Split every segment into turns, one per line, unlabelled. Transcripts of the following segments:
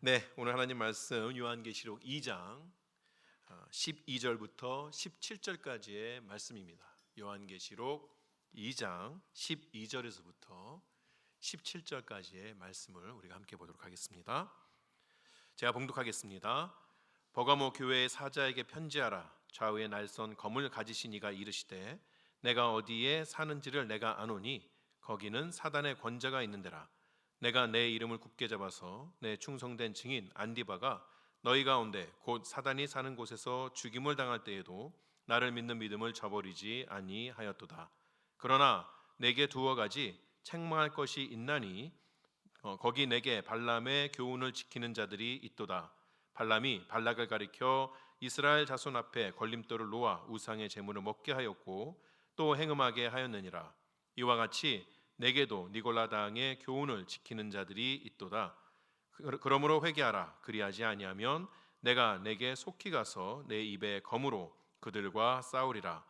네, 오늘 하나님 말씀 요한계시록 2장 12절부터 17절까지의 말씀입니다. 요한계시록 2장 12절에서부터 17절까지의 말씀을 우리가 함께 보도록 하겠습니다. 제가 봉독하겠습니다. 버가모 교회의 사자에게 편지하라. 좌우에 날선 검을 가지신 이가 이르시되 내가 어디에 사는지를 내가 아노니 거기는 사단의 권자가 있는 데라. 내가 내 이름을 굳게 잡아서 내 충성된 증인 안디바가 너희 가운데 곧 사단이 사는 곳에서 죽임을 당할 때에도 나를 믿는 믿음을 저버리지 아니하였도다. 그러나 내게 두어 가지 책망할 것이 있나니 거기 내게 발람의 교훈을 지키는 자들이 있도다. 발람이 발락을 가리켜 이스라엘 자손 앞에 걸림돌을 놓아 우상의 제물을 먹게 하였고 또 행음하게 하였느니라. 이와 같이 내게도 니골라 당의 교훈을 지키는 자들이 있도다. 그러므로 회개하라. 그리하지 아니하면 내가 내게 속히 가서 내 입에 검으로 그들과 싸우리라.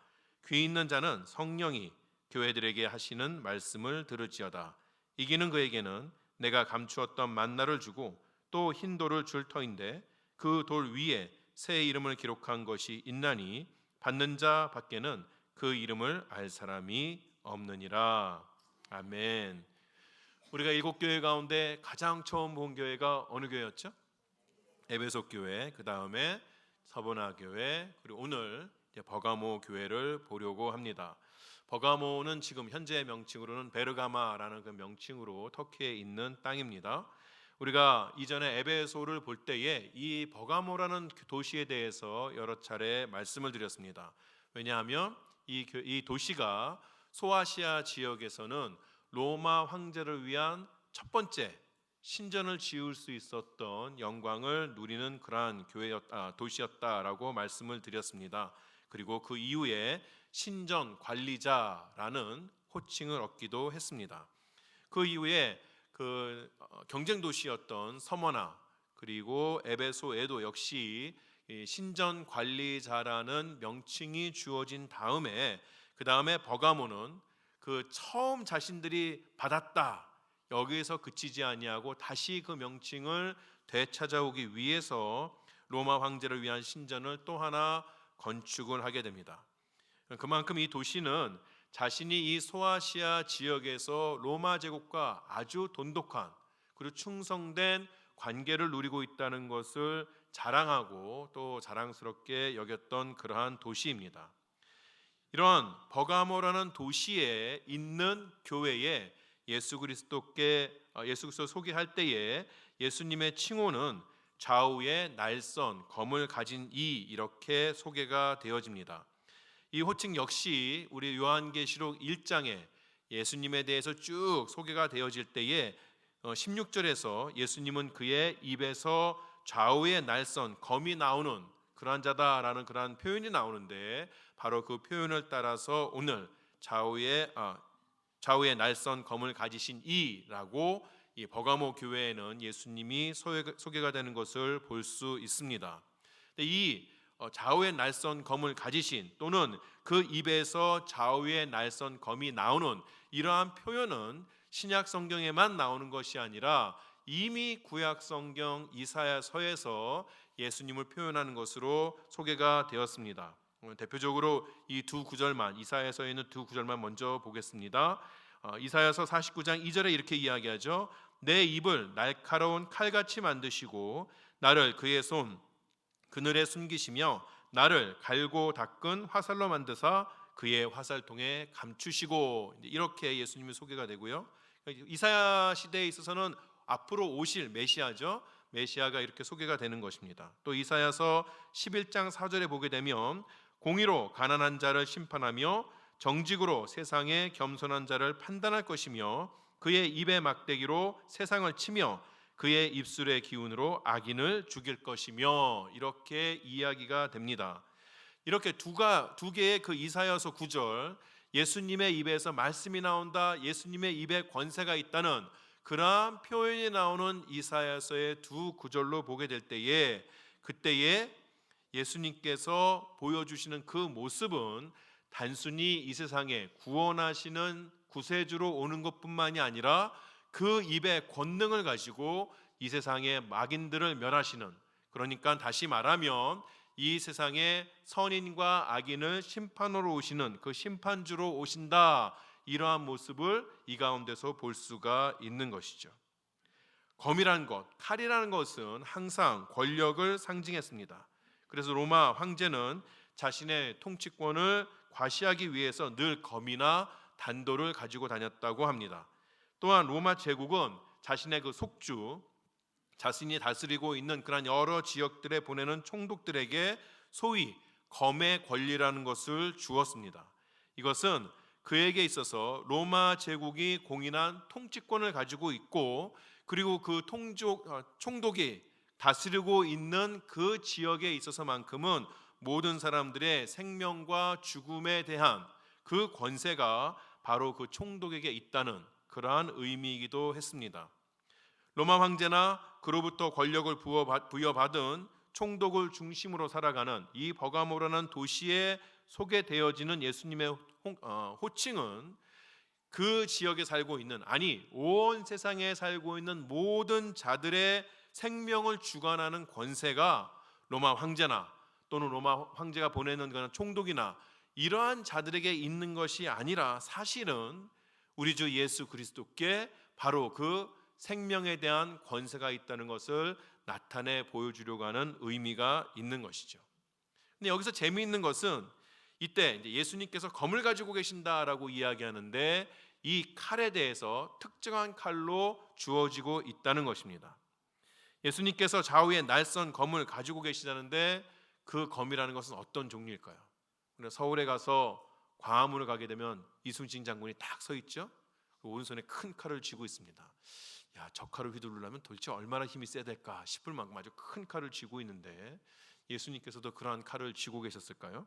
귀 있는 자는 성령이 교회들에게 하시는 말씀을 들을지어다. 이기는 그에게는 내가 감추었던 만나를 주고 또 흰 돌을 줄 터인데 그 돌 위에 새 이름을 기록한 것이 있나니 받는 자 밖에는 그 이름을 알 사람이 없느니라. 아멘. 우리가 7교회 가운데 가장 처음 본 교회가 어느 교회였죠? 에베소 교회, 그 다음에 서보나 교회, 그리고 오늘 버가모 교회를 보려고 합니다. 버가모는 지금 현재 명칭으로는 베르가마라는 그 명칭으로 터키에 있는 땅입니다. 우리가 이전에 에베소를 볼 때에 이 버가모라는 도시에 대해서 여러 차례 말씀을 드렸습니다. 왜냐하면 이 도시가 소아시아 지역에서는 로마 황제를 위한 첫 번째 신전을 지을 수 있었던 영광을 누리는 그러한 도시였다라고 말씀을 드렸습니다. 그리고 그 이후에 신전 관리자라는 호칭을 얻기도 했습니다. 그 이후에 그 경쟁 도시였던 서머나 그리고 에베소에도 역시 신전 관리자라는 명칭이 주어진 다음에 그 다음에 버가모는 그 처음 자신들이 받았다 여기에서 그치지 아니하고 다시 그 명칭을 되찾아오기 위해서 로마 황제를 위한 신전을 또 하나 건축을 하게 됩니다. 그만큼 이 도시는 자신이 이 소아시아 지역에서 로마 제국과 아주 돈독한 그리고 충성된 관계를 누리고 있다는 것을 자랑하고 또 자랑스럽게 여겼던 그러한 도시입니다. 이런 버가모라는 도시에 있는 교회에 예수 그리스도 소개할 때에 예수님의 칭호는 좌우에 날선 검을 가진 이 이렇게 소개가 되어집니다. 이 호칭 역시 우리 요한계시록 1장에 예수님에 대해서 쭉 소개가 되어질 때에 16절에서 예수님은 그의 입에서 좌우에 날선 검이 나오는 그러한 자다라는 그러한 표현이 나오는데 바로 그 표현을 따라서 오늘 좌우에 날선 검을 가지신 이라고 이 버가모 교회에는 예수님이 소개가 되는 것을 볼 수 있습니다. 이 좌우에 날선 검을 가지신 또는 그 입에서 좌우에 날선 검이 나오는 이러한 표현은 신약 성경에만 나오는 것이 아니라 이미 구약 성경 이사야서에서 예수님을 표현하는 것으로 소개가 되었습니다. 대표적으로 이 두 구절만 이사야서에 있는 두 구절만 먼저 보겠습니다. 이사야서 49장 2절에 이렇게 이야기하죠. 내 입을 날카로운 칼같이 만드시고 나를 그의 손 그늘에 숨기시며 나를 갈고 닦은 화살로 만드사 그의 화살통에 감추시고 이렇게 예수님이 소개가 되고요. 이사야 시대에 있어서는 앞으로 오실 메시아죠. 메시아가 이렇게 소개가 되는 것입니다. 또 이사야서 11장 4절에 보게 되면 공의로 가난한 자를 심판하며 정직으로 세상의 겸손한 자를 판단할 것이며 그의 입의 막대기로 세상을 치며 그의 입술의 기운으로 악인을 죽일 것이며 이렇게 이야기가 됩니다. 이렇게 두 개의 그 이사야서 구절 예수님의 입에서 말씀이 나온다. 예수님의 입에 권세가 있다는 그러한 표현이 나오는 이사야서의 두 구절로 보게 될 때에 그때에 예수님께서 보여주시는 그 모습은 단순히 이 세상에 구원하시는 구세주로 오는 것뿐만이 아니라 그 입의 권능을 가지고 이 세상의 악인들을 멸하시는, 그러니까 다시 말하면 이 세상의 선인과 악인을 심판으로 오시는 그 심판주로 오신다, 이러한 모습을 이 가운데서 볼 수가 있는 것이죠. 검이라는 것, 칼이라는 것은 항상 권력을 상징했습니다. 그래서 로마 황제는 자신의 통치권을 과시하기 위해서 늘 검이나 단도를 가지고 다녔다고 합니다. 또한 로마 제국은 자신의 그 속주, 자신이 다스리고 있는 그런 여러 지역들에 보내는 총독들에게 소위 검의 권리라는 것을 주었습니다. 이것은 그에게 있어서 로마 제국이 공인한 통치권을 가지고 있고, 그리고 그 총독이 다스리고 있는 그 지역에 있어서만큼은 모든 사람들의 생명과 죽음에 대한 그 권세가 바로 그 총독에게 있다는 그러한 의미이기도 했습니다. 로마 황제나 그로부터 권력을 부여받은 총독을 중심으로 살아가는 이 버가모라는 도시에 소개되어지는 예수님의 호칭은 그 지역에 살고 있는, 아니 온 세상에 살고 있는 모든 자들의 생명을 주관하는 권세가 로마 황제나 또는 로마 황제가 보내는 그런 총독이나 이러한 자들에게 있는 것이 아니라 사실은 우리 주 예수 그리스도께 바로 그 생명에 대한 권세가 있다는 것을 나타내 보여주려고 하는 의미가 있는 것이죠. 근데 여기서 재미있는 것은 이때 이제 예수님께서 검을 가지고 계신다라고 이야기하는데 이 칼에 대해서 특정한 칼로 주어지고 있다는 것입니다. 예수님께서 좌우에 날선 검을 가지고 계시다는데 그 검이라는 것은 어떤 종류일까요? 서울에 가서 광화문을 가게 되면 이순신 장군이 딱 서 있죠. 오른손에 큰 칼을 쥐고 있습니다. 야, 저 칼을 휘두르려면 도대체 얼마나 힘이 세야 될까 싶을 만큼 아주 큰 칼을 쥐고 있는데 예수님께서도 그러한 칼을 쥐고 계셨을까요?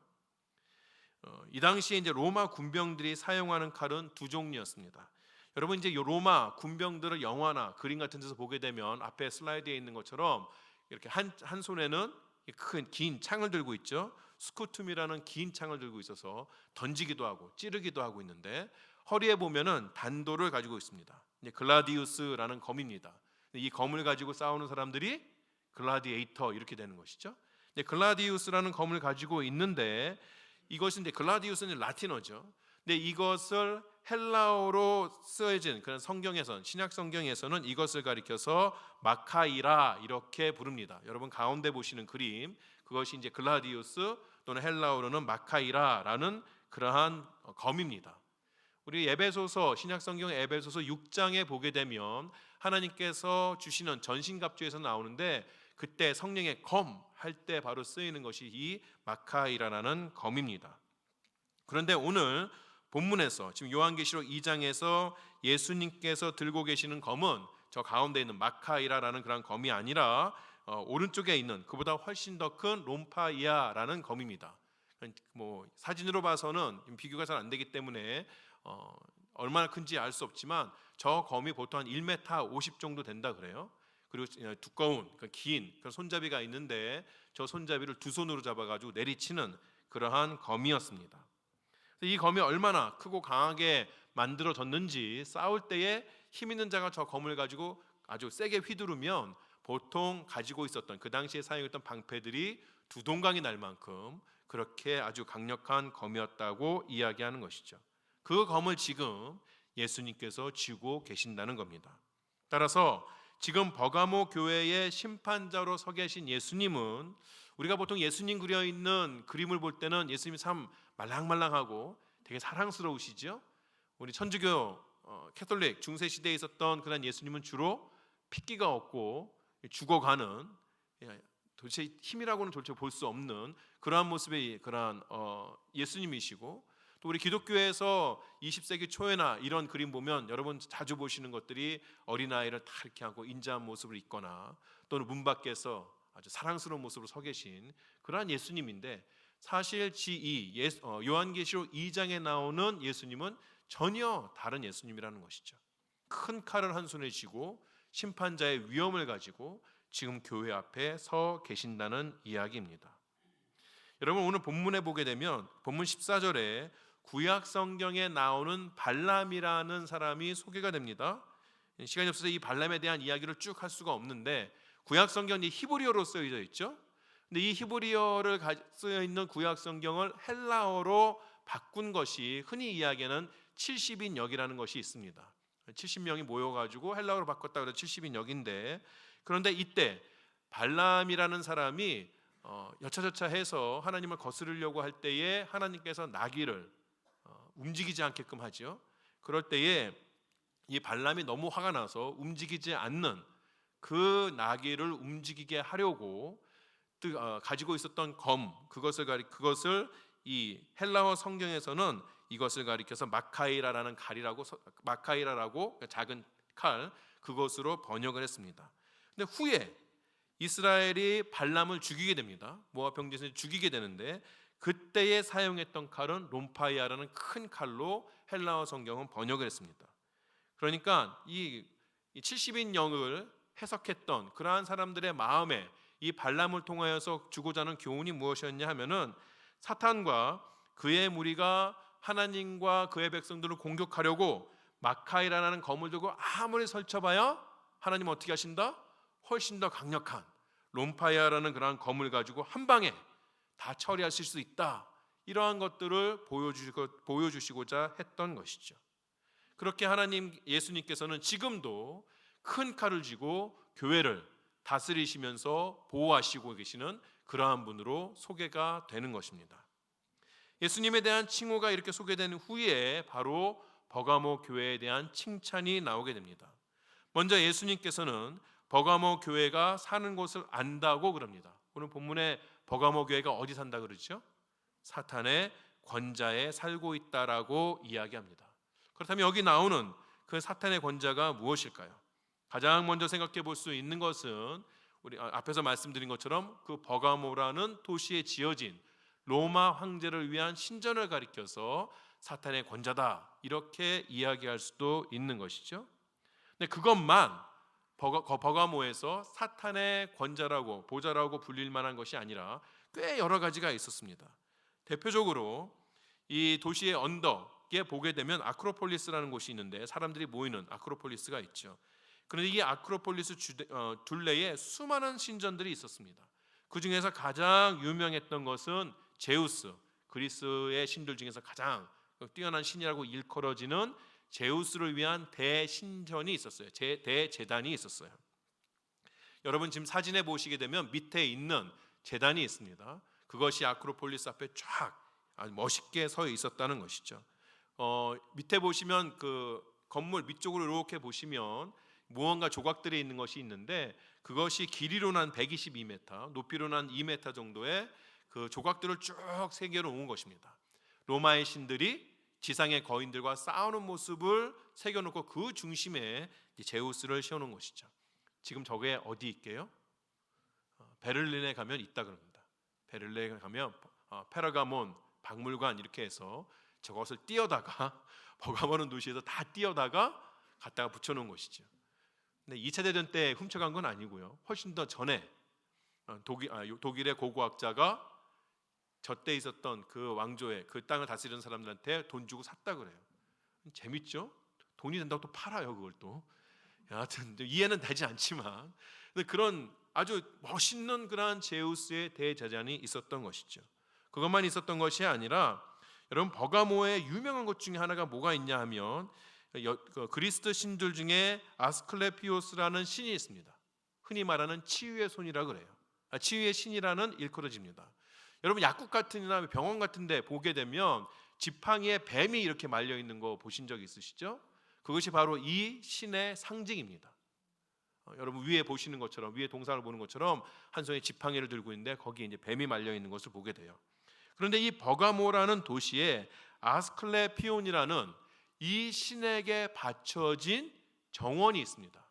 이 당시에 이제 로마 군병들이 사용하는 칼은 두 종류였습니다. 여러분 이제 로마 군병들을 영화나 그림 같은 데서 보게 되면 앞에 슬라이드에 있는 것처럼 이렇게 한 손에는 큰 긴 창을 들고 있죠. 스쿠툼이라는 긴 창을 들고 있어서 던지기도 하고 찌르기도 하고 있는데, 허리에 보면은 단도를 가지고 있습니다. 글라디우스라는 검입니다. 이 검을 가지고 싸우는 사람들이 글라디에이터 이렇게 되는 것이죠. 글라디우스라는 검을 가지고 있는데, 이것은 이제 글라디우스는 라틴어죠. 근데 이것을 헬라어로 쓰여진 그런 성경에서는, 신약 성경에서는 이것을 가리켜서 마카이라 이렇게 부릅니다. 여러분 가운데 보시는 그림, 그것이 이제 글라디우스 또는 헬라어로는 마카이라라는 그러한 검입니다. 우리 에베소서, 신약 성경 에베소서 6장에 보게 되면 하나님께서 주시는 전신갑주에서 나오는데, 그때 성령의 검 할 때 바로 쓰이는 것이 이 마카이라라는 검입니다. 그런데 오늘 본문에서 지금 요한계시록 2장에서 예수님께서 들고 계시는 검은 저 가운데 있는 마카이라라는 그런 검이 아니라 오른쪽에 있는 그보다 훨씬 더 큰 롬파이아라는 검입니다. 뭐 사진으로 봐서는 비교가 잘 안 되기 때문에 얼마나 큰지 알 수 없지만 저 검이 보통 한 1m 50 정도 된다 그래요. 그리고 두꺼운 긴 그런 손잡이가 있는데 저 손잡이를 두 손으로 잡아가지고 내리치는 그러한 검이었습니다. 이 검이 얼마나 크고 강하게 만들어졌는지, 싸울 때에 힘 있는 자가 저 검을 가지고 아주 세게 휘두르면 보통 가지고 있었던 그 당시에 사용했던 방패들이 두 동강이 날 만큼 그렇게 아주 강력한 검이었다고 이야기하는 것이죠. 그 검을 지금 예수님께서 쥐고 계신다는 겁니다. 따라서 지금 버가모 교회의 심판자로 서 계신 예수님은, 우리가 보통 예수님 그려 있는 그림을 볼 때는 예수님이 참 말랑말랑하고 되게 사랑스러우시죠. 우리 천주교 캐톨릭 중세 시대에 있었던 그런 예수님은 주로 핏기가 없고 죽어가는, 도대체 힘이라고는 도대체 볼 수 없는 그러한 모습의 그러한 예수님이시고, 또 우리 기독교에서 20세기 초에나 이런 그림 보면 여러분 자주 보시는 것들이 어린아이를 다 이렇게 하고 인자한 모습을 입거나 또는 문 밖에서 아주 사랑스러운 모습으로 서 계신 그러한 예수님인데, 사실 요한계시록 2장에 나오는 예수님은 전혀 다른 예수님이라는 것이죠. 큰 칼을 한 손에 쥐고 심판자의 위엄을 가지고 지금 교회 앞에 서 계신다는 이야기입니다. 여러분 오늘 본문에 보게 되면 본문 14절에 구약 성경에 나오는 발람이라는 사람이 소개가 됩니다. 시간이 없어서 이 발람에 대한 이야기를 쭉 할 수가 없는데 구약 성경이 히브리어로 쓰여져 있죠. 근데 이 히브리어를 쓰여 있는 구약 성경을 헬라어로 바꾼 것이 흔히 이야기하는 70인역이라는 것이 있습니다. 70명이 모여가지고 헬라어로 바꿨다 그래서 70인역인데, 그런데 이때 발람이라는 사람이 여차저차해서 하나님을 거스르려고 할 때에 하나님께서 나귀를 움직이지 않게끔 하죠. 그럴 때에 이 발람이 너무 화가 나서 움직이지 않는 그 나귀를 움직이게 하려고 가지고 있었던 그것을 이 헬라어 성경에서는 이것을 가리켜서 마카이라라고 작은 칼, 그것으로 번역을 했습니다. 근데 후에 이스라엘이 발람을 죽이게 됩니다. 모압 병제에서 죽이게 되는데 그때에 사용했던 칼은 롬파이아라는 큰 칼로 헬라어 성경은 번역을 했습니다. 그러니까 이 70인 영을 해석했던 그러한 사람들의 마음에 이 발람을 통하여서 주고자 하는 교훈이 무엇이었냐 하면은, 사탄과 그의 무리가 하나님과 그의 백성들을 공격하려고 마카이라는 검을 들고 아무리 설쳐봐야 하나님 어떻게 하신다? 훨씬 더 강력한 롬파이아라는 그러한 검을 가지고 한 방에 다 처리하실 수 있다. 이러한 것들을 보여주시고자 했던 것이죠. 그렇게 예수님께서는 지금도 큰 칼을 쥐고 교회를 다스리시면서 보호하시고 계시는 그러한 분으로 소개가 되는 것입니다. 예수님에 대한 칭호가 이렇게 소개된 후에 바로 버가모 교회에 대한 칭찬이 나오게 됩니다. 먼저 예수님께서는 버가모 교회가 사는 곳을 안다고 그럽니다. 오늘 본문에 버가모 교회가 어디 산다 그러죠? 사탄의 권자에 살고 있다라고 이야기합니다. 그렇다면 여기 나오는 그 사탄의 권자가 무엇일까요? 가장 먼저 생각해 볼 수 있는 것은 우리 앞에서 말씀드린 것처럼 그 버가모라는 도시에 지어진 로마 황제를 위한 신전을 가리켜서 사탄의 권자다, 이렇게 이야기할 수도 있는 것이죠. 근데 그것만 버가모에서 사탄의 권자라고, 보좌라고 불릴 만한 것이 아니라 꽤 여러 가지가 있었습니다. 대표적으로 이 도시의 언덕에 보게 되면 아크로폴리스라는 곳이 있는데 사람들이 모이는 아크로폴리스가 있죠. 그런데 이 아크로폴리스 둘레에 수많은 신전들이 있었습니다. 그 중에서 가장 유명했던 것은 제우스, 그리스의 신들 중에서 가장 뛰어난 신이라고 일컬어지는 제우스를 위한 대신전이 있었어요. 대제단이 있었어요. 여러분 지금 사진에 보시게 되면 밑에 있는 제단이 있습니다. 그것이 아크로폴리스 앞에 쫙 아주 멋있게 서 있었다는 것이죠. 밑에 보시면 그 건물 밑쪽으로 이렇게 보시면 무언가 조각들이 있는 것이 있는데, 그것이 길이로는 한 122m, 높이로는 한 2m 정도의 그 조각들을 쭉 새겨 놓은 것입니다. 로마의 신들이 지상의 거인들과 싸우는 모습을 새겨놓고 그 중심에 제우스를 세워놓은 것이죠. 지금 저게 어디 있게요? 베를린에 가면 있다 그럽니다. 베를린에 가면 페르가몬 박물관 이렇게 해서 저것을 띄어다가 버가모는 도시에서 다 띄어다가 갖다가 붙여놓은 것이죠. 근데 2차 대전 때 훔쳐간 건 아니고요. 훨씬 더 전에 독일의 고고학자가 저때 있었던 그 왕조의 그 땅을 다스리는 사람들한테 돈 주고 샀다 그래요. 재밌죠? 돈이 된다고 또 팔아요, 그걸 또. 여하튼 이해는 되지 않지만, 근데 그런 아주 멋있는 그러한 제우스의 대제단이 있었던 것이죠. 그것만 있었던 것이 아니라 여러분 버가모의 유명한 것 중에 하나가 뭐가 있냐 하면 그리스 신들 중에 아스클레피오스라는 신이 있습니다. 흔히 말하는 치유의 손이라 그래요. 치유의 신이라는 일컬어집니다. 여러분 약국 같은이나 병원 같은데 보게 되면 지팡이에 뱀이 이렇게 말려 있는 거 보신 적 있으시죠? 그것이 바로 이 신의 상징입니다. 여러분 위에 보시는 것처럼, 위에 동상을 보는 것처럼 한 손에 지팡이를 들고 있는데 거기에 이제 뱀이 말려 있는 것을 보게 돼요. 그런데 이 버가모라는 도시에 아스클레피온이라는 이 신에게 바쳐진 정원이 있습니다.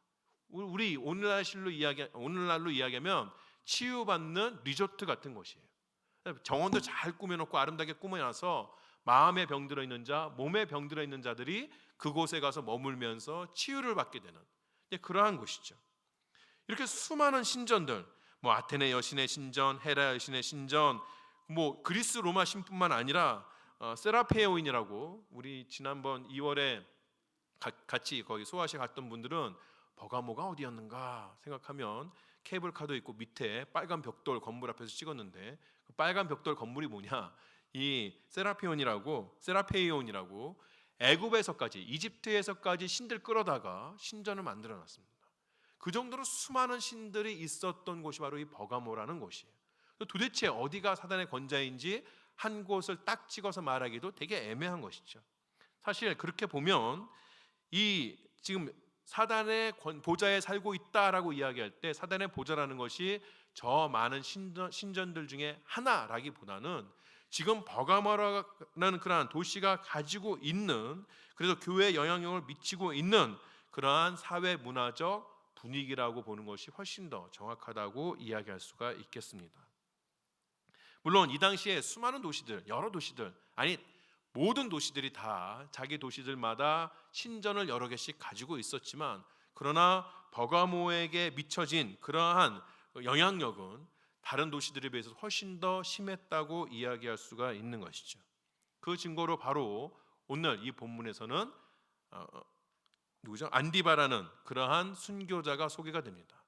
우리 오늘날로 이야기하면 치유받는 리조트 같은 곳이에요. 정원도 잘 꾸며놓고 아름답게 꾸며놔서 마음에 병들어 있는 자, 몸에 병들어 있는 자들이 그곳에 가서 머물면서 치유를 받게 되는 그러한 곳이죠. 이렇게 수많은 신전들, 아테네 여신의 신전, 헤라 여신의 신전, 그리스 로마 신뿐만 아니라 세라페오인이라고 우리 지난번 2월에 같이 거기 소아시아 갔던 분들은 버가모가 어디였는가 생각하면 케이블카도 있고 밑에 빨간 벽돌 건물 앞에서 찍었는데 그 빨간 벽돌 건물이 뭐냐? 이 세라페이온이라고 애굽에서까지 이집트에서까지 신들 끌어다가 신전을 만들어 놨습니다. 그 정도로 수많은 신들이 있었던 곳이 바로 이 버가모라는 곳이에요. 도대체 어디가 사단의 권자인지 한 곳을 딱 찍어서 말하기도 되게 애매한 것이죠. 사실 그렇게 보면 이 지금 사단의 보좌에 살고 있다라고 이야기할 때 사단의 보좌라는 것이 저 많은 신전들 중에 하나라기보다는 지금 버가모라는 그러한 도시가 가지고 있는, 그래서 교회에 영향력을 미치고 있는 그러한 사회 문화적 분위기라고 보는 것이 훨씬 더 정확하다고 이야기할 수가 있겠습니다. 물론 이 당시에 수많은 도시들, 여러 도시들, 아니 모든 도시들이 다 자기 도시들마다 신전을 여러 개씩 가지고 있었지만, 그러나 버가모에게 미쳐진 그러한 영향력은 다른 도시들에 비해서 훨씬 더 심했다고 이야기할 수가 있는 것이죠. 그 증거로 바로 오늘 이 본문에서는 누구죠? 안디바라는 그러한 순교자가 소개가 됩니다.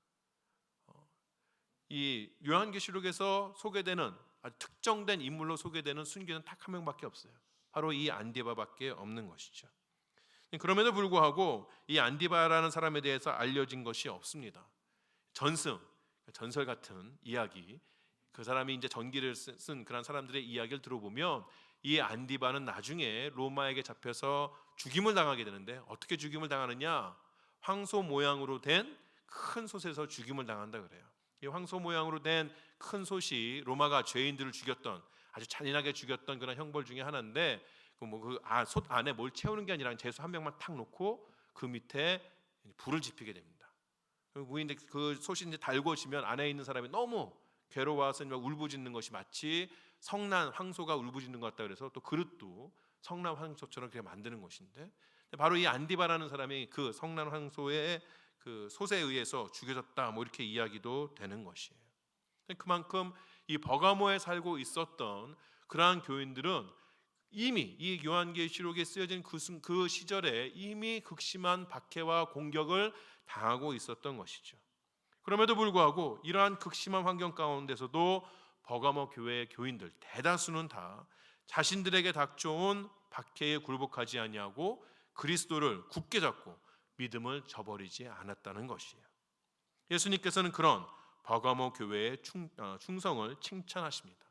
이 요한계시록에서 소개되는 아주 특정된 인물로 소개되는 순교자는 딱 한 명밖에 없어요. 바로 이 안디바밖에 없는 것이죠. 그럼에도 불구하고 이 안디바라는 사람에 대해서 알려진 것이 없습니다. 전설 같은 이야기, 그 사람이 이제 전기를 쓴 그런 사람들의 이야기를 들어보면 이 안디바는 나중에 로마에게 잡혀서 죽임을 당하게 되는데, 어떻게 죽임을 당하느냐? 황소 모양으로 된 큰 솥에서 죽임을 당한다 그래요. 이 황소 모양으로 된 큰 솥이 로마가 죄인들을 죽였던, 아주 잔인하게 죽였던 그런 형벌 중에 하나인데, 솥 안에 뭘 채우는 게 아니라 죄수 한 명만 탁 놓고 그 밑에 불을 지피게 됩니다. 그 솥이 이제 달궈지면 안에 있는 사람이 너무 괴로워서 울부짖는 것이 마치 성난 황소가 울부짖는 것 같다 그래서 또 그릇도 성난 황소처럼 그렇게 만드는 것인데, 바로 이 안디바라는 사람이 그 성난 황소의 그 솥에 의해서 죽여졌다, 이렇게 이야기도 되는 것이에요. 그만큼 이 버가모에 살고 있었던 그러한 교인들은 이미 이 요한계시록에 쓰여진 그 시절에 이미 극심한 박해와 공격을 당하고 있었던 것이죠. 그럼에도 불구하고 이러한 극심한 환경 가운데서도 버가모 교회의 교인들 대다수는 다 자신들에게 닥쳐온 박해에 굴복하지 아니하고 그리스도를 굳게 잡고 믿음을 저버리지 않았다는 것이에요. 예수님께서는 그런 버가모 교회의 충성을 칭찬하십니다.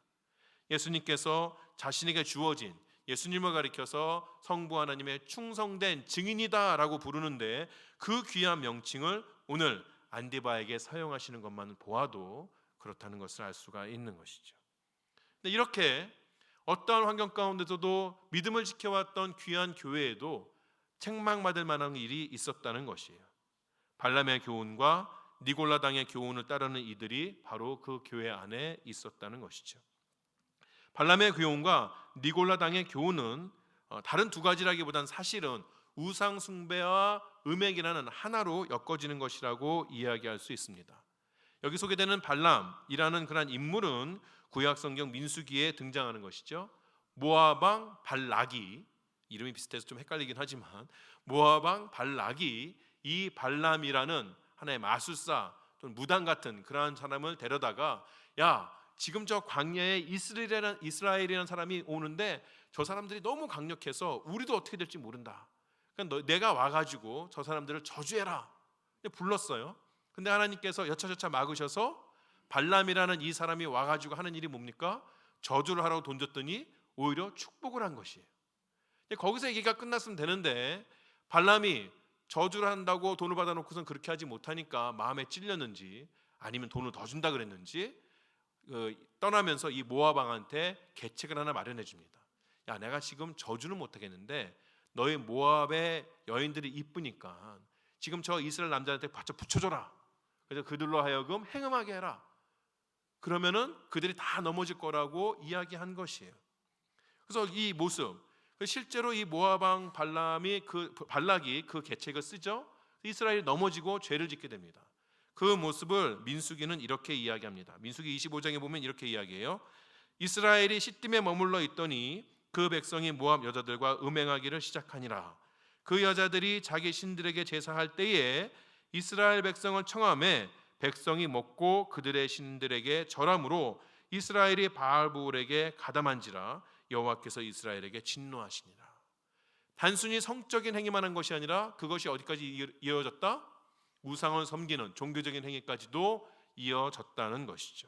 예수님께서 자신에게 주어진, 예수님을 가리켜서 성부 하나님의 충성된 증인이다라고 부르는데, 그 귀한 명칭을 오늘 안디바에게 사용하시는 것만 보아도 그렇다는 것을 알 수가 있는 것이죠. 이렇게 어떠한 환경 가운데서도 믿음을 지켜왔던 귀한 교회에도 책망받을 만한 일이 있었다는 것이에요. 발람의 교훈과 니골라 당의 교훈을 따르는 이들이 바로 그 교회 안에 있었다는 것이죠. 발람의 교훈과 니골라 당의 교훈은 다른 두 가지라기보다는 사실은 우상 숭배와 음행이라는 하나로 엮어지는 것이라고 이야기할 수 있습니다. 여기 소개되는 발람이라는 그런 인물은 구약 성경 민수기에 등장하는 것이죠. 모압 왕 발락이, 이름이 비슷해서 좀 헷갈리긴 하지만 모압 왕 발락이 이 발람이라는 하나의 마술사 또는 무당 같은 그러한 사람을 데려다가, 야, 지금 저 광야에 이스라엘이라는 사람이 오는데 저 사람들이 너무 강력해서 우리도 어떻게 될지 모른다. 그러니까 내가 와가지고 저 사람들을 저주해라. 불렀어요. 근데 하나님께서 여차저차 막으셔서 발람이라는 이 사람이 와가지고 하는 일이 뭡니까? 저주를 하라고 던졌더니 오히려 축복을 한 것이에요. 거기서 얘기가 끝났으면 되는데 발람이 저주를 한다고 돈을 받아놓고선 그렇게 하지 못하니까 마음에 찔렸는지 아니면 돈을 더 준다 그랬는지 떠나면서 이 모압 왕한테 계책을 하나 마련해 줍니다. 야, 내가 지금 저주는 못하겠는데 너희 모압의 여인들이 이쁘니까 지금 저 이스라엘 남자한테 바쳐 붙여줘라. 그래서 그들로 하여금 행음하게 해라. 그러면은 그들이 다 넘어질 거라고 이야기한 것이에요. 그래서 이 모습, 실제로 이 모압 왕 발락이 그 계책을 쓰죠. 이스라엘이 넘어지고 죄를 짓게 됩니다. 그 모습을 민수기는 이렇게 이야기합니다. 민수기 25장에 보면 이렇게 이야기해요. 이스라엘이 시딤에 머물러 있더니 그 백성이 모압 여자들과 음행하기를 시작하니라. 그 여자들이 자기 신들에게 제사할 때에 이스라엘 백성을 청함해 백성이 먹고 그들의 신들에게 절함으로 이스라엘이 바알부올에게 가담한지라 여호와께서 이스라엘에게 진노하시니라. 단순히 성적인 행위만 한 것이 아니라 그것이 어디까지 이어졌다? 우상을 섬기는 종교적인 행위까지도 이어졌다는 것이죠.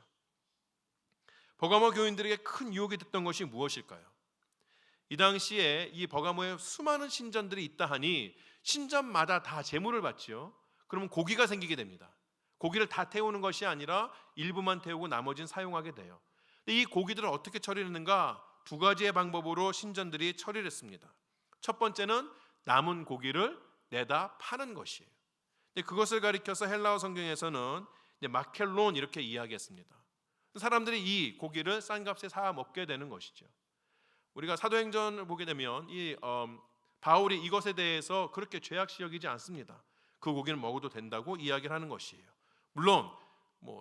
버가모 교인들에게 큰 유혹이 됐던 것이 무엇일까요? 이 당시에 이 버가모에 수많은 신전들이 있다 하니 신전마다 다 제물을 바치요. 그러면 고기가 생기게 됩니다. 고기를 다 태우는 것이 아니라 일부만 태우고 나머지는 사용하게 돼요. 근데 이 고기들을 어떻게 처리했는가? 두 가지의 방법으로 신전들이 처리를 했습니다. 첫 번째는 남은 고기를 내다 파는 것이에요. 근데 그것을 가리켜서 헬라어 성경에서는 마켈론 이렇게 이야기했습니다. 사람들이 이 고기를 싼 값에 사 먹게 되는 것이죠. 우리가 사도행전을 보게 되면 바울이 이것에 대해서 그렇게 죄악시 여기지 않습니다. 그 고기는 먹어도 된다고 이야기를 하는 것이에요. 물론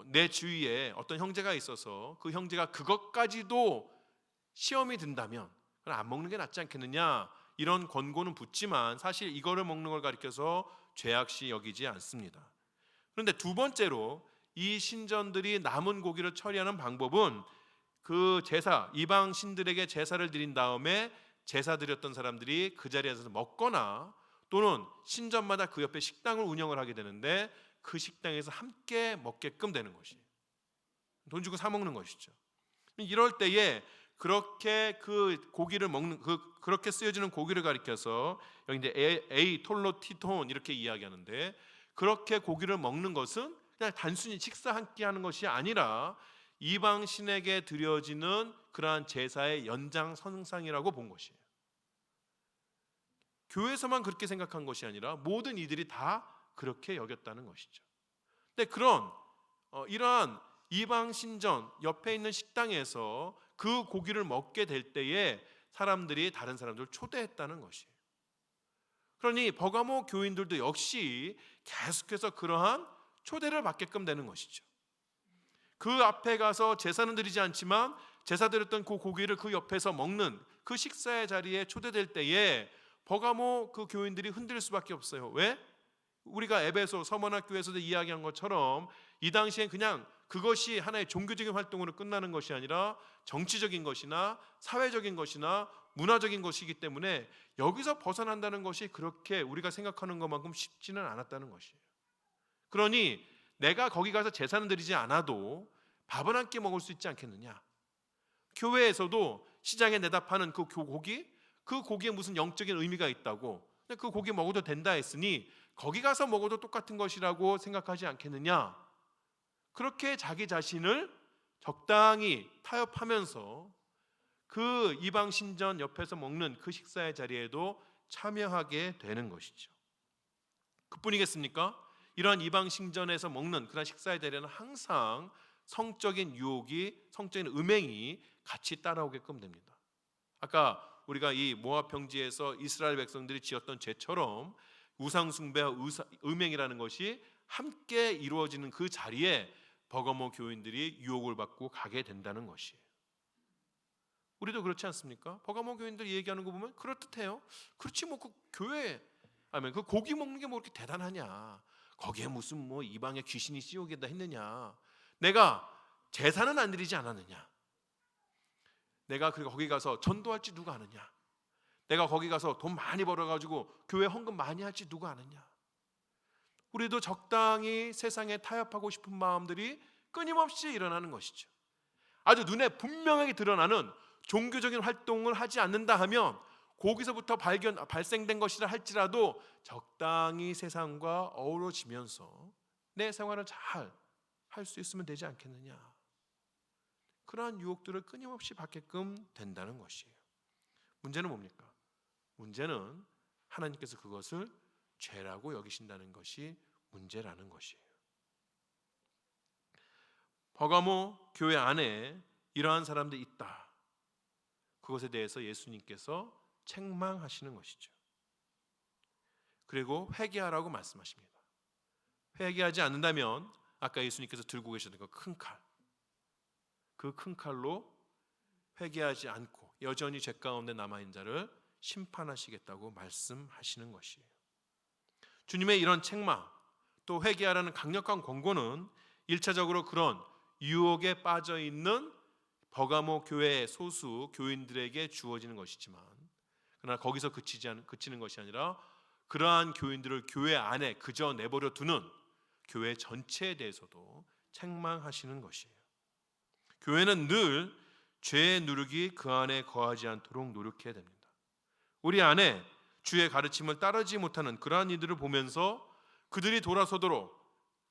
내 주위에 어떤 형제가 있어서 그 형제가 그것까지도 시험이 든다면 그럼 안 먹는 게 낫지 않겠느냐 이런 권고는 붙지만 사실 이거를 먹는 걸 가리켜서 죄악시 여기지 않습니다. 그런데 두 번째로 이 신전들이 남은 고기를 처리하는 방법은 그 제사, 이방 신들에게 제사를 드린 다음에 제사 드렸던 사람들이 그 자리에서 먹거나 또는 신전마다 그 옆에 식당을 운영을 하게 되는데 그 식당에서 함께 먹게끔 되는 것이에요. 돈 주고 사 먹는 것이죠. 이럴 때에 그렇게 그 고기를 먹는 그렇게 쓰여지는 고기를 가리켜서 여기 이제 에이톨로티톤 이렇게 이야기하는데 그렇게 고기를 먹는 것은 그냥 단순히 식사 한 끼 하는 것이 아니라 이방 신에게 드려지는 그러한 제사의 연장선상이라고 본 것이에요. 교회에서만 그렇게 생각한 것이 아니라 모든 이들이 다 그렇게 여겼다는 것이죠. 근데 이러한 이방 신전 옆에 있는 식당에서 그 고기를 먹게 될 때에 사람들이 다른 사람들을 초대했다는 것이에요. 그러니 버가모 교인들도 역시 계속해서 그러한 초대를 받게끔 되는 것이죠. 그 앞에 가서 제사는 드리지 않지만 제사 드렸던 그 고기를 그 옆에서 먹는 그 식사의 자리에 초대될 때에 버가모 그 교인들이 흔들릴 수밖에 없어요. 왜? 우리가 에베소 서문학교에서도 이야기한 것처럼 이 당시엔 그냥 그것이 하나의 종교적인 활동으로 끝나는 것이 아니라 정치적인 것이나 사회적인 것이나 문화적인 것이기 때문에 여기서 벗어난다는 것이 그렇게 우리가 생각하는 것만큼 쉽지는 않았다는 것이에요. 그러니 내가 거기 가서 제사는 드리지 않아도 밥은 한 끼 먹을 수 있지 않겠느냐. 교회에서도 시장에 내다 파는 그 고기에 무슨 영적인 의미가 있다고 그 고기 먹어도 된다 했으니 거기 가서 먹어도 똑같은 것이라고 생각하지 않겠느냐. 그렇게 자기 자신을 적당히 타협하면서 그 이방 신전 옆에서 먹는 그 식사의 자리에도 참여하게 되는 것이죠. 그뿐이겠습니까? 이러한 이방 신전에서 먹는 그런 식사의 자리에는 항상 성적인 유혹이, 성적인 음행이 같이 따라오게끔 됩니다. 아까 우리가 이 모압 평지에서 이스라엘 백성들이 지었던 죄처럼 우상 숭배와 음행이라는 것이 함께 이루어지는 그 자리에 버가모 교인들이 유혹을 받고 가게 된다는 것이에요. 우리도 그렇지 않습니까? 버가모 교인들이 얘기하는 거 보면 그럴듯해요. 그렇지 뭐 그 교회 아니면 그 고기 먹는 게 뭐 이렇게 대단하냐? 거기에 무슨 뭐 이방의 귀신이 씌우겠다 했느냐? 내가 제사는 안 드리지 않았느냐? 내가 거기 가서 전도할지 누가 아느냐? 내가 거기 가서 돈 많이 벌어가지고 교회 헌금 많이 할지 누가 아느냐? 우리도 적당히 세상에 타협하고 싶은 마음들이 끊임없이 일어나는 것이죠. 아주 눈에 분명하게 드러나는 종교적인 활동을 하지 않는다 하면 거기서부터 발생된 것이라 할지라도 적당히 세상과 어우러지면서 내 생활을 잘 할 수 있으면 되지 않겠느냐. 그러한 유혹들을 끊임없이 받게끔 된다는 것이에요. 문제는 뭡니까? 문제는 하나님께서 그것을 죄라고 여기신다는 것이 문제라는 것이에요. 버가모 교회 안에 이러한 사람들이 있다. 그것에 대해서 예수님께서 책망하시는 것이죠. 그리고 회개하라고 말씀하십니다. 회개하지 않는다면 아까 예수님께서 들고 계셨던 그 큰 칼, 그 큰 칼로 회개하지 않고 여전히 죄 가운데 남아있는 자를 심판하시겠다고 말씀하시는 것이에요. 주님의 이런 책망, 또 회개하라는 강력한 권고는 1차적으로 그런 유혹에 빠져 있는 버가모 교회의 소수 교인들에게 주어지는 것이지만, 그러나 거기서 그치는 것이 아니라 그러한 교인들을 교회 안에 그저 내버려 두는 교회 전체에 대해서도 책망하시는 것이에요. 교회는 늘 죄의 누룩이 그 안에 거하지 않도록 노력해야 됩니다. 우리 안에 주의 가르침을 따르지 못하는 그러한 이들을 보면서 그들이 돌아서도록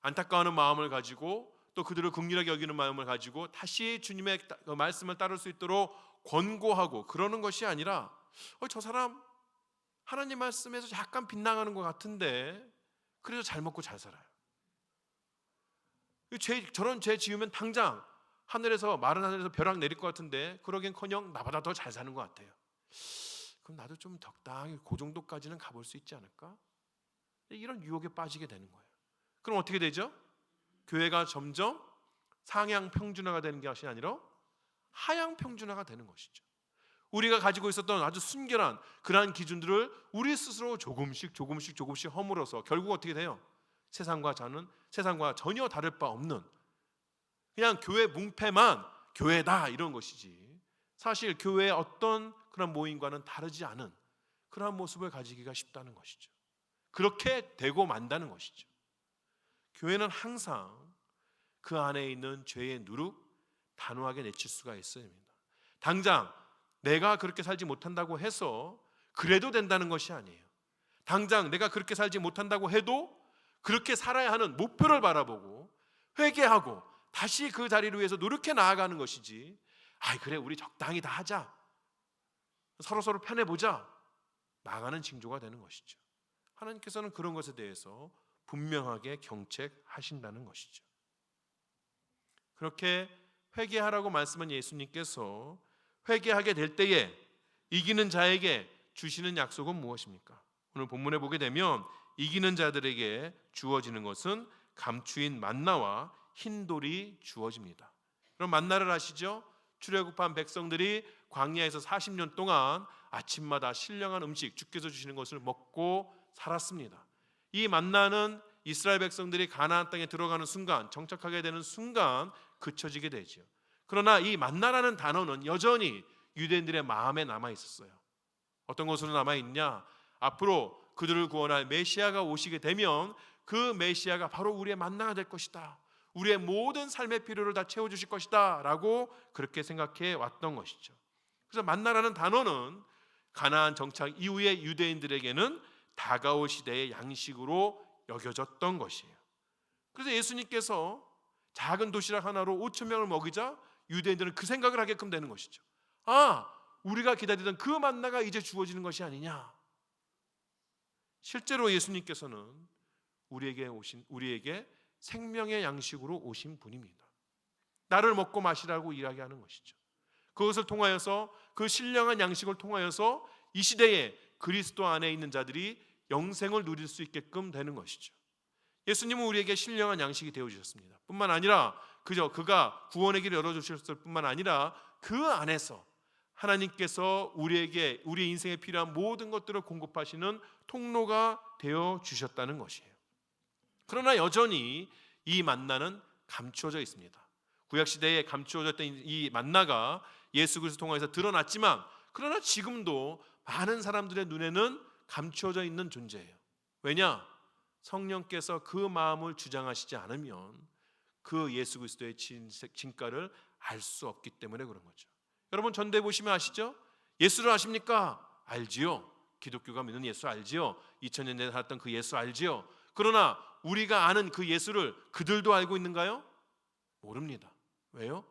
안타까워하는 마음을 가지고, 또 그들을 긍휼하게 여기는 마음을 가지고 다시 주님의 말씀을 따를 수 있도록 권고하고 그러는 것이 아니라, 저 사람 하나님 말씀에서 약간 빗나가는 것 같은데 그래도 잘 먹고 잘 살아요. 저런 죄 지으면 당장 마른 하늘에서 벼락 내릴 것 같은데 그러긴커녕 나보다 더 잘 사는 것 같아요. 그럼 나도 좀 적당히 그 정도까지는 가볼 수 있지 않을까? 이런 유혹에 빠지게 되는 거예요. 그럼 어떻게 되죠? 교회가 점점 상향 평준화가 되는 것이 아니라 하향 평준화가 되는 것이죠. 우리가 가지고 있었던 아주 순결한 그러한 기준들을 우리 스스로 조금씩 허물어서 결국 어떻게 돼요? 세상과 전혀 다를 바 없는, 그냥 교회 뭉폐만 교회다 이런 것이지, 사실 교회의 어떤 그런 모임과는 다르지 않은 그러한 모습을 가지기가 쉽다는 것이죠. 그렇게 되고 만다는 것이죠. 교회는 항상 그 안에 있는 죄의 누룩 단호하게 내칠 수가 있어야 합니다. 당장 내가 그렇게 살지 못한다고 해서 그래도 된다는 것이 아니에요. 당장 내가 그렇게 살지 못한다고 해도 그렇게 살아야 하는 목표를 바라보고 회개하고 다시 그 자리를 위해서 노력해 나아가는 것이지, 그래 우리 적당히 다 하자, 서로 편해보자, 나가는 징조가 되는 것이죠. 하나님께서는 그런 것에 대해서 분명하게 경책하신다는 것이죠. 그렇게 회개하라고 말씀한 예수님께서 회개하게 될 때에 이기는 자에게 주시는 약속은 무엇입니까? 오늘 본문에 보게 되면 이기는 자들에게 주어지는 것은 감추인 만나와 흰돌이 주어집니다. 그럼 만나를 아시죠? 출애굽한 백성들이 광야에서 40년 동안 아침마다 신령한 음식, 주께서 주시는 것을 먹고 살았습니다. 이 만나는 이스라엘 백성들이 가나안 땅에 들어가는 순간, 정착하게 되는 순간 그쳐지게 되죠. 그러나 이 만나라는 단어는 여전히 유대인들의 마음에 남아 있었어요. 어떤 것으로 남아 있냐? 앞으로 그들을 구원할 메시아가 오시게 되면 그 메시아가 바로 우리의 만나가 될 것이다, 우리의 모든 삶의 필요를 다 채워주실 것이다 라고 그렇게 생각해 왔던 것이죠. 그래서 만나라는 단어는 가나안 정착 이후의 유대인들에게는 다가올 시대의 양식으로 여겨졌던 것이에요. 그래서 예수님께서 작은 도시락 하나로 5천 명을 먹이자 유대인들은 그 생각을 하게끔 되는 것이죠. 우리가 기다리던 그 만나가 이제 주어지는 것이 아니냐. 실제로 예수님께서는 우리에게 생명의 양식으로 오신 분입니다. 나를 먹고 마시라고 이야기하는 것이죠. 그것을 통하여서, 그 신령한 양식을 통하여서 이 시대에 그리스도 안에 있는 자들이 영생을 누릴 수 있게끔 되는 것이죠. 예수님은 우리에게 신령한 양식이 되어주셨습니다. 뿐만 아니라 그가 구원의 길을 열어주셨을 뿐만 아니라 그 안에서 하나님께서 우리에게 우리 인생에 필요한 모든 것들을 공급하시는 통로가 되어주셨다는 것이에요. 그러나 여전히 이 만나는 감추어져 있습니다. 구약시대에 감추어졌던 이 만나가 예수 그리스도 통해서 드러났지만, 그러나 지금도 많은 사람들의 눈에는 감추어져 있는 존재예요. 왜냐? 성령께서 그 마음을 주장하시지 않으면 그 예수 그리스도의 진가를 알 수 없기 때문에 그런 거죠. 여러분 전도해 보시면 아시죠? 예수를 아십니까? 알지요. 기독교가 믿는 예수 알지요. 2000년 전에 살았던 그 예수 알지요. 그러나 우리가 아는 그 예수를 그들도 알고 있는가요? 모릅니다. 왜요?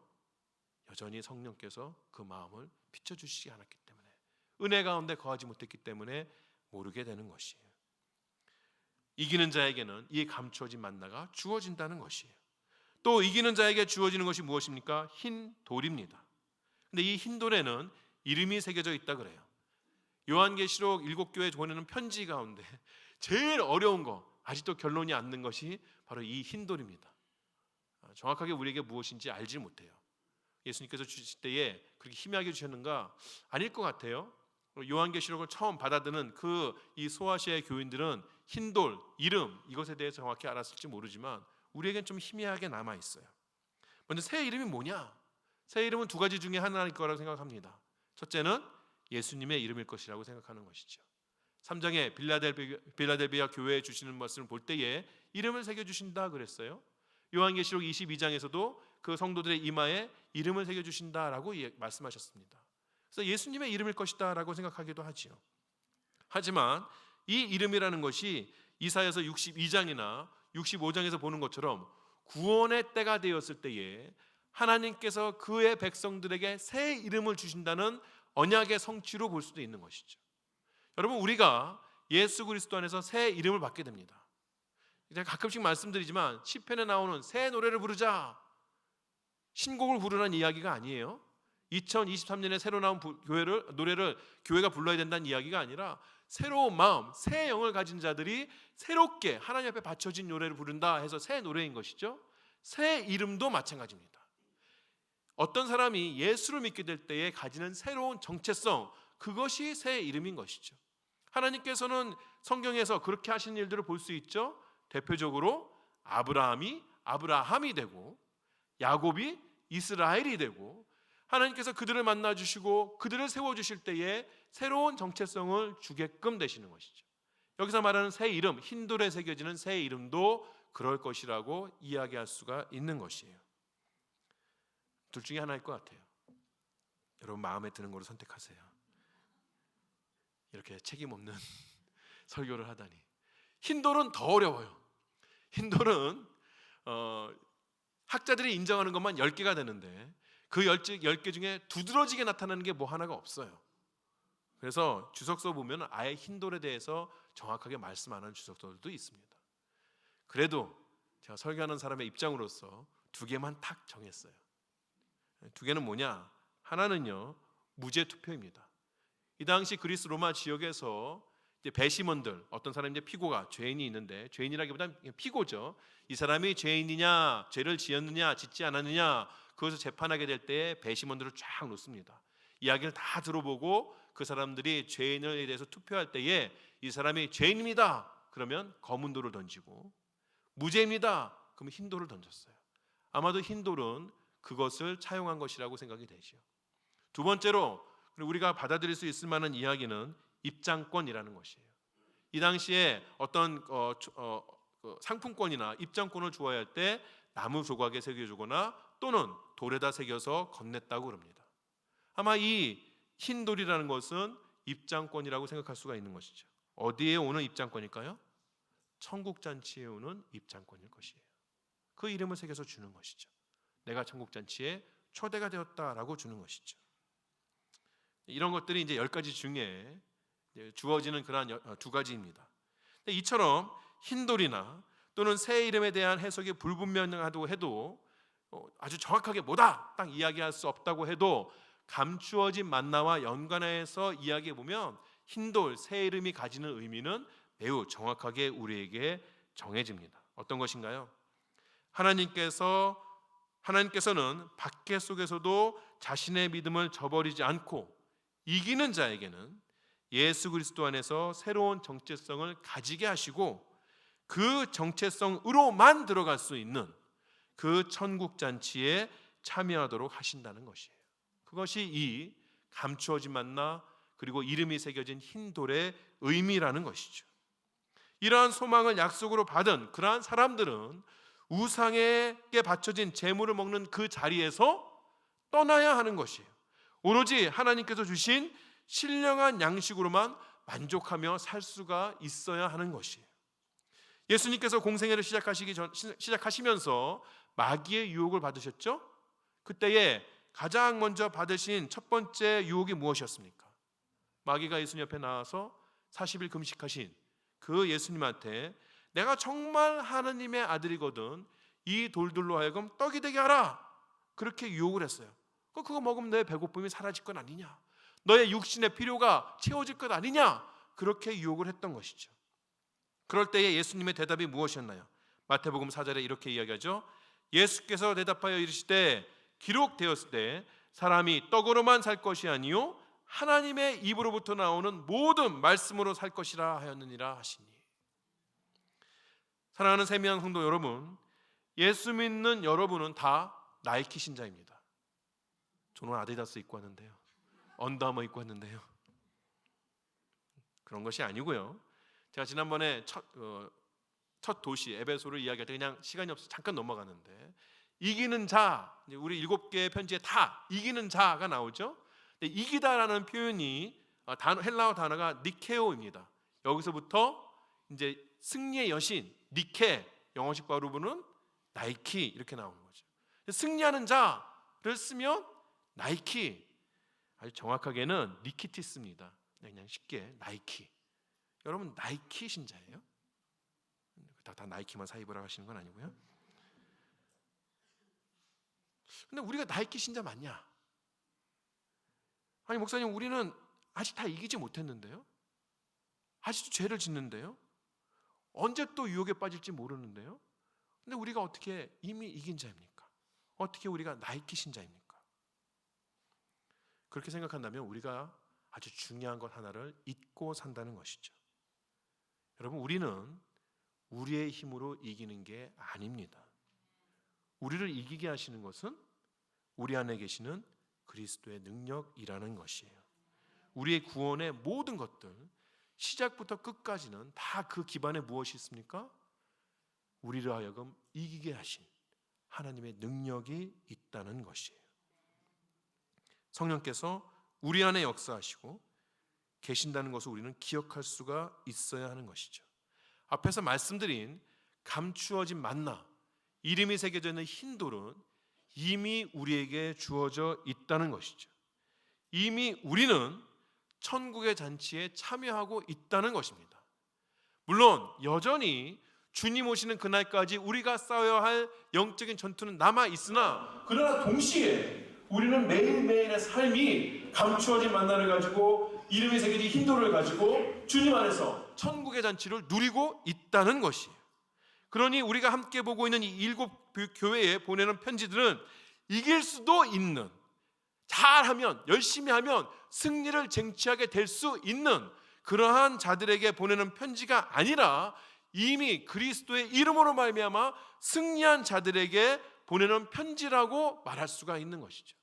여전히 성령께서 그 마음을 비춰주시지 않았기 때문에, 은혜 가운데 거하지 못했기 때문에 모르게 되는 것이에요. 이기는 자에게는 이 감추어진 만나가 주어진다는 것이에요. 또 이기는 자에게 주어지는 것이 무엇입니까? 흰 돌입니다. 근데 이 흰 돌에는 이름이 새겨져 있다 그래요. 요한계시록 7교회 보내는 편지 가운데 제일 어려운 거, 아직도 결론이 안 난 것이 바로 이 흰 돌입니다. 정확하게 우리에게 무엇인지 알지 못해요. 예수님께서 주실 때에 그렇게 희미하게 주셨는가? 아닐 것 같아요. 요한계시록을 처음 받아드는 이 소아시아의 교인들은 흰돌, 이름 이것에 대해서 정확히 알았을지 모르지만 우리에겐 좀 희미하게 남아 있어요. 먼저 새 이름이 뭐냐? 새 이름은 두 가지 중에 하나일 거라고 생각합니다. 첫째는 예수님의 이름일 것이라고 생각하는 것이죠. 3장에 빌라델비아 교회에 주시는 말씀을 볼 때에 이름을 새겨주신다 그랬어요. 요한계시록 22장에서도 그 성도들의 이마에 이름을 새겨주신다라고 말씀하셨습니다. 그래서 예수님의 이름일 것이다 라고 생각하기도 하지요. 하지만 이 이름이라는 것이 이사야서 62장이나 65장에서 보는 것처럼 구원의 때가 되었을 때에 하나님께서 그의 백성들에게 새 이름을 주신다는 언약의 성취로 볼 수도 있는 것이죠. 여러분, 우리가 예수 그리스도 안에서 새 이름을 받게 됩니다. 제가 가끔씩 말씀드리지만 시편에 나오는 새 노래를 부르자, 신곡을 부르라는 이야기가 아니에요. 2023년에 새로 나온 노래를 교회가 불러야 된다는 이야기가 아니라 새로운 마음, 새 영을 가진 자들이 새롭게 하나님 앞에 바쳐진 노래를 부른다 해서 새 노래인 것이죠. 새 이름도 마찬가지입니다. 어떤 사람이 예수를 믿게 될 때에 가지는 새로운 정체성, 그것이 새 이름인 것이죠. 하나님께서는 성경에서 그렇게 하신 일들을 볼 수 있죠. 대표적으로 아브라함이 되고 야곱이 이스라엘이 되고 하나님께서 그들을 만나주시고 그들을 세워주실 때에 새로운 정체성을 주게끔 되시는 것이죠. 여기서 말하는 새 이름, 흰돌에 새겨지는 새 이름도 그럴 것이라고 이야기할 수가 있는 것이에요. 둘 중에 하나일 것 같아요. 여러분, 마음에 드는 거로 선택하세요. 이렇게 책임 없는 설교를 하다니. 흰돌은 더 어려워요. 흰돌은 학자들이 인정하는 것만 10개가 되는데 그 10개 중에 두드러지게 나타나는 게 뭐 하나가 없어요. 그래서 주석서 보면 아예 흰돌에 대해서 정확하게 말씀 안 하는 주석서들도 있습니다. 그래도 제가 설교하는 사람의 입장으로서 2개만 탁 정했어요. 2개는 뭐냐? 하나는요, 무죄 투표입니다. 이 당시 그리스 로마 지역에서 이제 배심원들, 어떤 사람이 이제 피고가, 죄인이 있는데, 죄인이라기보다는 피고죠. 이 사람이 죄인이냐, 죄를 지었느냐, 짓지 않았느냐, 그것을 재판하게 될 때 배심원들을 쫙 놓습니다. 이야기를 다 들어보고 그 사람들이 죄인에 대해서 투표할 때에 이 사람이 죄인입니다 그러면 검은 돌을 던지고, 무죄입니다 그러면 흰 돌을 던졌어요. 아마도 흰 돌은 그것을 차용한 것이라고 생각이 되죠. 두 번째로 우리가 받아들일 수 있을 만한 이야기는 입장권이라는 것이에요. 이 당시에 어떤 상품권이나 입장권을 주어야 할 때 나무 조각에 새겨주거나 또는 돌에다 새겨서 건넸다고 그럽니다. 아마 이 흰 돌이라는 것은 입장권이라고 생각할 수가 있는 것이죠. 어디에 오는 입장권일까요? 천국잔치에 오는 입장권일 것이에요. 그 이름을 새겨서 주는 것이죠. 내가 천국잔치에 초대가 되었다라고 주는 것이죠. 이런 것들이 이제 10가지 중에 주어지는 그러한 2가지입니다. 이처럼 흰돌이나 또는 새 이름에 대한 해석이 불분명하다고 해도 아주 정확하게 뭐다 딱 이야기할 수 없다고 해도 감추어진 만나와 연관해서 이야기해 보면 흰돌, 새 이름이 가지는 의미는 매우 정확하게 우리에게 정해집니다. 어떤 것인가요? 하나님께서는 박해 속에서도 자신의 믿음을 저버리지 않고 이기는 자에게는 예수 그리스도 안에서 새로운 정체성을 가지게 하시고 그 정체성으로만 들어갈 수 있는 그 천국 잔치에 참여하도록 하신다는 것이에요. 그것이 이 감추어진 만나 그리고 이름이 새겨진 흰 돌의 의미라는 것이죠. 이러한 소망을 약속으로 받은 그러한 사람들은 우상에게 바쳐진 제물을 먹는 그 자리에서 떠나야 하는 것이에요. 오로지 하나님께서 주신 신령한 양식으로만 만족하며 살 수가 있어야 하는 것이에요. 예수님께서 공생애를 시작하시면서 마귀의 유혹을 받으셨죠? 그때에 가장 먼저 받으신 첫 번째 유혹이 무엇이었습니까? 마귀가 예수님 옆에 나와서 40일 금식하신 그 예수님한테 내가 정말 하나님의 아들이거든 이 돌들로 하여금 떡이 되게 하라 그렇게 유혹을 했어요. 그거 먹으면 너의 배고픔이 사라질 것 아니냐, 너의 육신의 필요가 채워질 것 아니냐, 그렇게 유혹을 했던 것이죠. 그럴 때에 예수님의 대답이 무엇이었나요? 마태복음 4절에 이렇게 이야기하죠. 예수께서 대답하여 이르시되 기록되었을 때 사람이 떡으로만 살 것이 아니요 하나님의 입으로부터 나오는 모든 말씀으로 살 것이라 하였느니라 하시니. 사랑하는 세미양 성도 여러분, 예수 믿는 여러분은 다 나이키 신자입니다. 저는 아디다스 입고 왔는데요, 언더아머 입고 왔는데요, 그런 것이 아니고요. 제가 지난번에 첫 도시 에베소를 이야기할 때 그냥 시간이 없어서 잠깐 넘어가는데, 이기는 자, 우리 7개의 편지에 다 이기는 자가 나오죠. 근데 이기다라는 표현이 헬라어 단어가 니케오입니다. 여기서부터 이제 승리의 여신 니케, 영어식 발음은 나이키 이렇게 나오는 거죠. 승리하는 자를 쓰면 나이키, 아주 정확하게는 니키티스입니다. 그냥 쉽게 나이키. 여러분 나이키 신자예요? 다 나이키만 사입으라 하시는 건 아니고요. 근데 우리가 나이키 신자 맞냐? 아니 목사님, 우리는 아직 다 이기지 못했는데요, 아직도 죄를 짓는데요, 언제 또 유혹에 빠질지 모르는데요, 근데 우리가 어떻게 이미 이긴 자입니까? 어떻게 우리가 나이키 신자입니까? 그렇게 생각한다면 우리가 아주 중요한 것 하나를 잊고 산다는 것이죠. 여러분, 우리는 우리의 힘으로 이기는 게 아닙니다. 우리를 이기게 하시는 것은 우리 안에 계시는 그리스도의 능력이라는 것이에요. 우리의 구원의 모든 것들, 시작부터 끝까지는 다 그 기반에 무엇이 있습니까? 우리를 하여금 이기게 하신 하나님의 능력이 있다는 것이에요. 성령께서 우리 안에 역사하시고 계신다는 것을 우리는 기억할 수가 있어야 하는 것이죠. 앞에서 말씀드린 감추어진 만나, 이름이 새겨져 있는 흰 돌은 이미 우리에게 주어져 있다는 것이죠. 이미 우리는 천국의 잔치에 참여하고 있다는 것입니다. 물론 여전히 주님 오시는 그날까지 우리가 싸워야 할 영적인 전투는 남아 있으나, 그러나 동시에 우리는 매일매일의 삶이 감추어진 만나를 가지고 이름이 새겨진 흰 돌을 가지고 주님 안에서 천국의 잔치를 누리고 있다는 것이에요. 그러니 우리가 함께 보고 있는 이 7 교회에 보내는 편지들은 이길 수도 있는, 잘하면, 열심히 하면 승리를 쟁취하게 될 수 있는 그러한 자들에게 보내는 편지가 아니라 이미 그리스도의 이름으로 말미암아 승리한 자들에게 보내는 편지라고 말할 수가 있는 것이죠.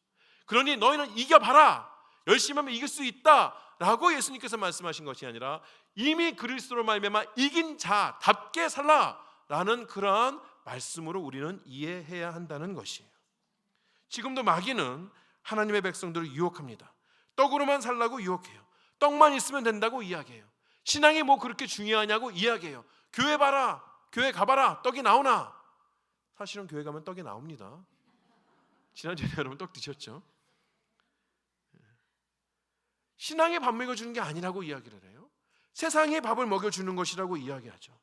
그러니 너희는 이겨봐라, 열심히 하면 이길 수 있다 라고 예수님께서 말씀하신 것이 아니라 이미 그리스도로 말미암아 이긴 자답게 살라 라는 그러한 말씀으로 우리는 이해해야 한다는 것이에요. 지금도 마귀는 하나님의 백성들을 유혹합니다. 떡으로만 살라고 유혹해요. 떡만 있으면 된다고 이야기해요. 신앙이 뭐 그렇게 중요하냐고 이야기해요. 교회 봐라, 교회 가봐라, 떡이 나오나? 사실은 교회 가면 떡이 나옵니다. 지난주에 여러분 떡 드셨죠? 신앙에 밥 먹여주는 게 아니라고 이야기를 해요. 세상에 밥을 먹여주는 것이라고 이야기하죠.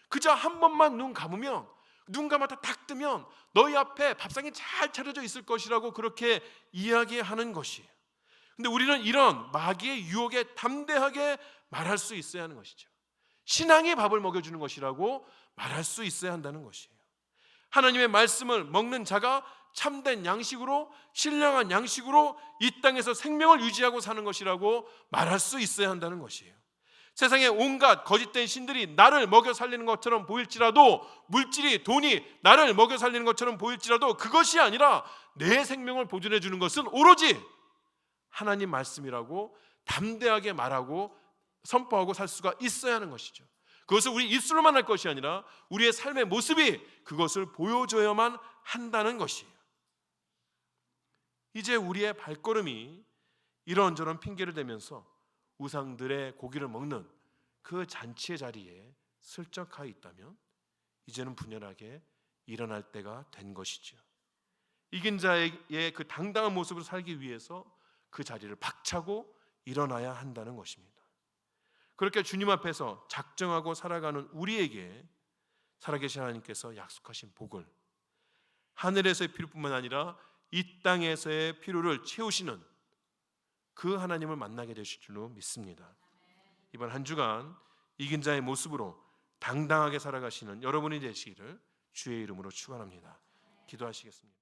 그저 한 번만 눈 감으면, 눈 감았다 딱 뜨면 너희 앞에 밥상이 잘 차려져 있을 것이라고 그렇게 이야기하는 것이에요. 근데 우리는 이런 마귀의 유혹에 담대하게 말할 수 있어야 하는 것이죠. 신앙이 밥을 먹여주는 것이라고 말할 수 있어야 한다는 것이에요. 하나님의 말씀을 먹는 자가 참된 양식으로, 신령한 양식으로 이 땅에서 생명을 유지하고 사는 것이라고 말할 수 있어야 한다는 것이에요. 세상의 온갖 거짓된 신들이 나를 먹여 살리는 것처럼 보일지라도, 물질이, 돈이 나를 먹여 살리는 것처럼 보일지라도 그것이 아니라 내 생명을 보존해 주는 것은 오로지 하나님 말씀이라고 담대하게 말하고 선포하고 살 수가 있어야 하는 것이죠. 그것을 우리 입술로만 할 것이 아니라 우리의 삶의 모습이 그것을 보여줘야만 한다는 것이에요. 이제 우리의 발걸음이 이런저런 핑계를 대면서 우상들의 고기를 먹는 그 잔치의 자리에 슬쩍 가 있다면 이제는 분연하게 일어날 때가 된 것이죠. 이긴 자의 그 당당한 모습을 살기 위해서 그 자리를 박차고 일어나야 한다는 것입니다. 그렇게 주님 앞에서 작정하고 살아가는 우리에게 살아계신 하나님께서 약속하신 복을, 하늘에서의 필요뿐만 아니라 이 땅에서의 필요를 채우시는 그 하나님을 만나게 되실 줄로 믿습니다. 이번 한 주간 이긴 자의 모습으로 당당하게 살아가시는 여러분이 되시기를 주의 이름으로 축원합니다. 기도하시겠습니다.